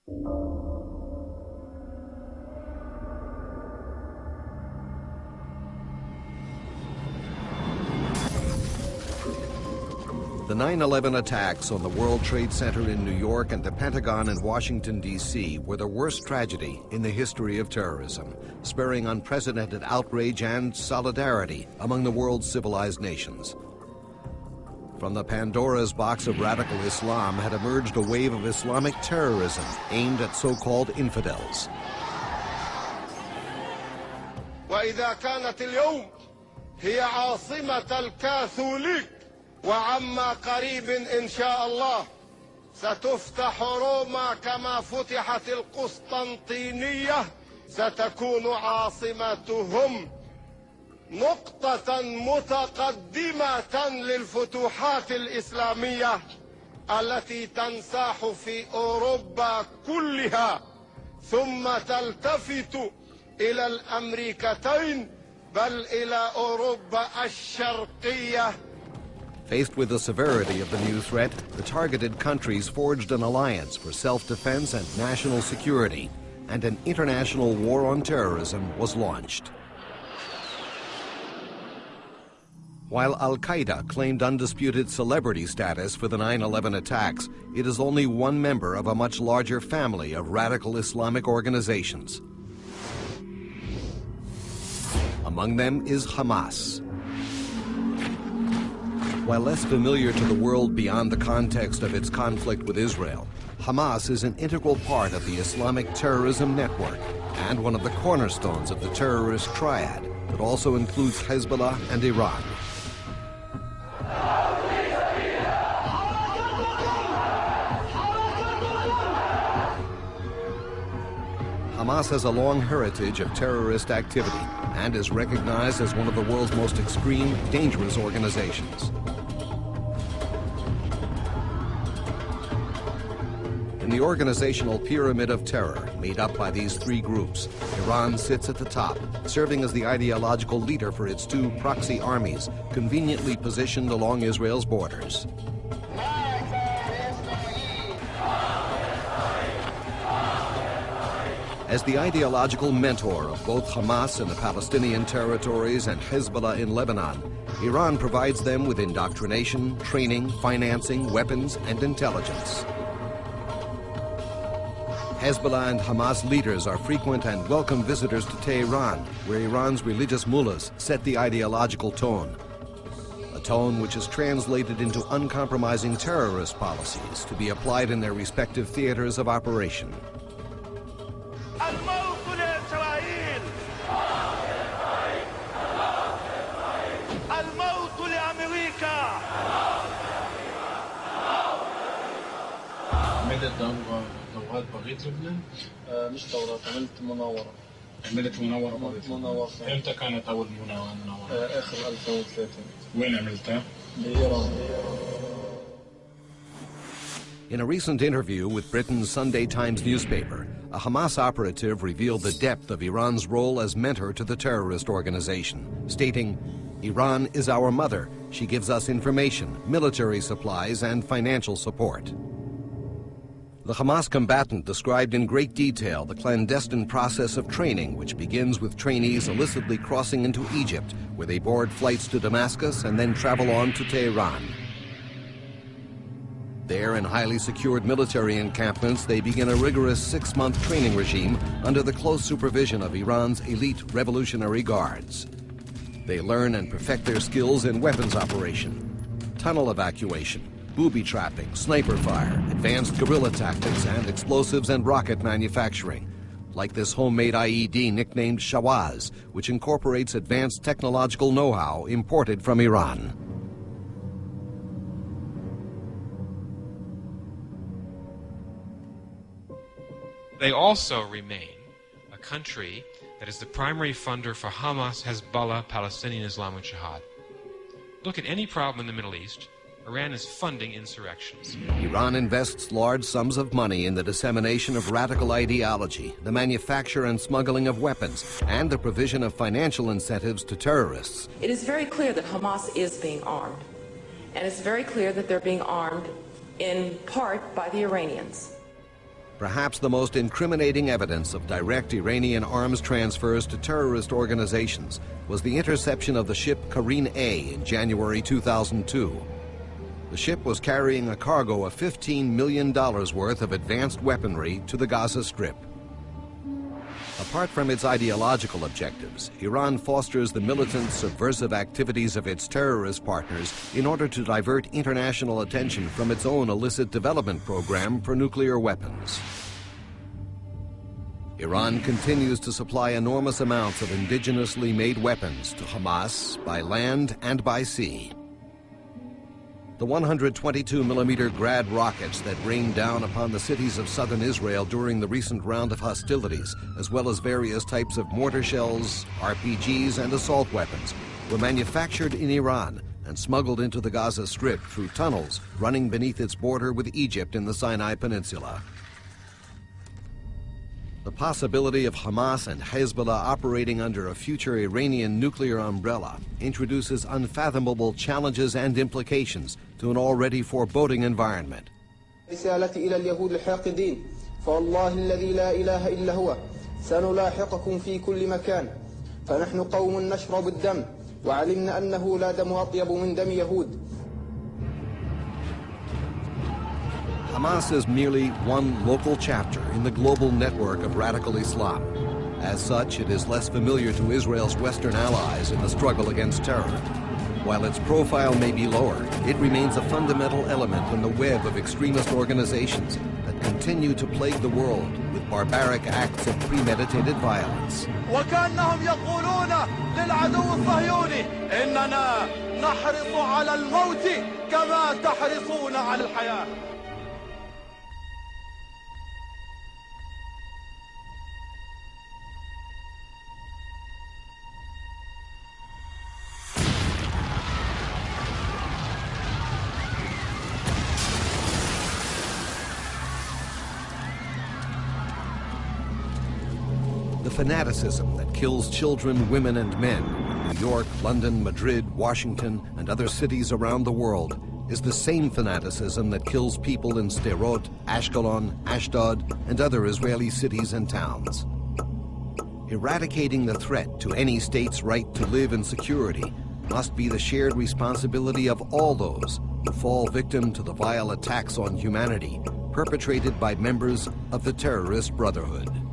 The 9/11 attacks on the World Trade Center in New York and the Pentagon in Washington, D.C. were the worst tragedy in the history of terrorism, spurring unprecedented outrage and solidarity among the world's civilized nations. From the Pandora's box of radical Islam had emerged a wave of Islamic terrorism aimed at so-called infidels. وإذا كانت اليوم هي عاصمة الكاثوليك وعما قريب إن شاء الله ستفتح روما كما فتحت القسطنطينية ستكون عاصمتهم نقطة متقدمة للفتوحات الإسلامية التي تنساح في أوروبا كلها ثم تلتفت إلى الأمريكتين بل إلى أوروبا الشرقية. Faced with the severity of the new threat, the targeted countries forged an alliance for self-defense and national security, and an international war on terrorism was launched. While Al-Qaeda claimed undisputed celebrity status for the 9/11 attacks, it is only one member of a much larger family of radical Islamic organizations. Among them is Hamas. While less familiar to the world beyond the context of its conflict with Israel, Hamas is an integral part of the Islamic terrorism network and one of the cornerstones of the terrorist triad that also includes Hezbollah and Iran. Hamas has a long heritage of terrorist activity and is recognized as one of the world's most extreme, dangerous organizations. In the organizational pyramid of terror made up by these three groups, Iran sits at the top, serving as the ideological leader for its two proxy armies, conveniently positioned along Israel's borders. As the ideological mentor of both Hamas in the Palestinian territories and Hezbollah in Lebanon, Iran provides them with indoctrination, training, financing, weapons, and intelligence. Hezbollah and Hamas leaders are frequent and welcome visitors to Tehran, where Iran's religious mullahs set the ideological tone. A tone which is translated into uncompromising terrorist policies to be applied in their respective theaters of operation. دورات بغيت لبنان مش دورات عملت مناورة. عملت مناورة بغيت مناورة. امتى كانت أول مناورة؟ آخر 2003. وين عملتها؟ بإيران. In a recent interview with Britain's Sunday Times newspaper, a Hamas operative revealed the depth of Iran's role as mentor to the terrorist organization, stating, "Iran is our mother. She gives us information, military supplies, and financial support." The Hamas combatant described in great detail the clandestine process of training, which begins with trainees illicitly crossing into Egypt, where they board flights to Damascus and then travel on to Tehran. There, in highly secured military encampments, they begin a rigorous 6-month training regime under the close supervision of Iran's elite Revolutionary Guards. They learn and perfect their skills in weapons operation, tunnel evacuation, booby trapping, sniper fire, advanced guerrilla tactics, and explosives and rocket manufacturing, like this homemade IED nicknamed Shawaz, which incorporates advanced technological know-how imported from Iran. They also remain a country that is the primary funder for Hamas, Hezbollah, Palestinian Islamic Jihad. Look at any problem in the Middle East, Iran is funding insurrections. Iran invests large sums of money in the dissemination of radical ideology, the manufacture and smuggling of weapons, and the provision of financial incentives to terrorists. It is very clear that Hamas is being armed, and it's very clear that they're being armed in part by the Iranians. Perhaps the most incriminating evidence of direct Iranian arms transfers to terrorist organizations was the interception of the ship Karine A in January 2002. The ship was carrying a cargo of $15 million worth of advanced weaponry to the Gaza Strip. Apart from its ideological objectives, Iran fosters the militant, subversive activities of its terrorist partners in order to divert international attention from its own illicit development program for nuclear weapons. Iran continues to supply enormous amounts of indigenously made weapons to Hamas by land and by sea. The 122mm Grad rockets that rained down upon the cities of southern Israel during the recent round of hostilities, as well as various types of mortar shells, RPGs, and assault weapons, were manufactured in Iran and smuggled into the Gaza Strip through tunnels running beneath its border with Egypt in the Sinai Peninsula. The possibility of Hamas and Hezbollah operating under a future Iranian nuclear umbrella introduces unfathomable challenges and implications to an already foreboding environment. رسالتي إلى اليهود الحاقدين فوالله الذي لا إله إلا هو سنلاحقكم في كل مكان فنحن قوم نشرب الدم وعلمنا أنه لا دم أطيب من دم يهود. Hamas is merely one local chapter in the global network of radical Islam. As such, it is less familiar to Israel's Western allies in the struggle against terror. While its profile may be lower, it remains a fundamental element in the web of extremist organizations that continue to plague the world with barbaric acts of premeditated violence. وكأنهم يقولون للعدو الصهيوني إننا نحرص على الموت كما تحرصون على الحياة. The fanaticism that kills children, women, and men in New York, London, Madrid, Washington, and other cities around the world is the same fanaticism that kills people in Sderot, Ashkelon, Ashdod, and other Israeli cities and towns. Eradicating the threat to any state's right to live in security must be the shared responsibility of all those who fall victim to the vile attacks on humanity perpetrated by members of the terrorist brotherhood.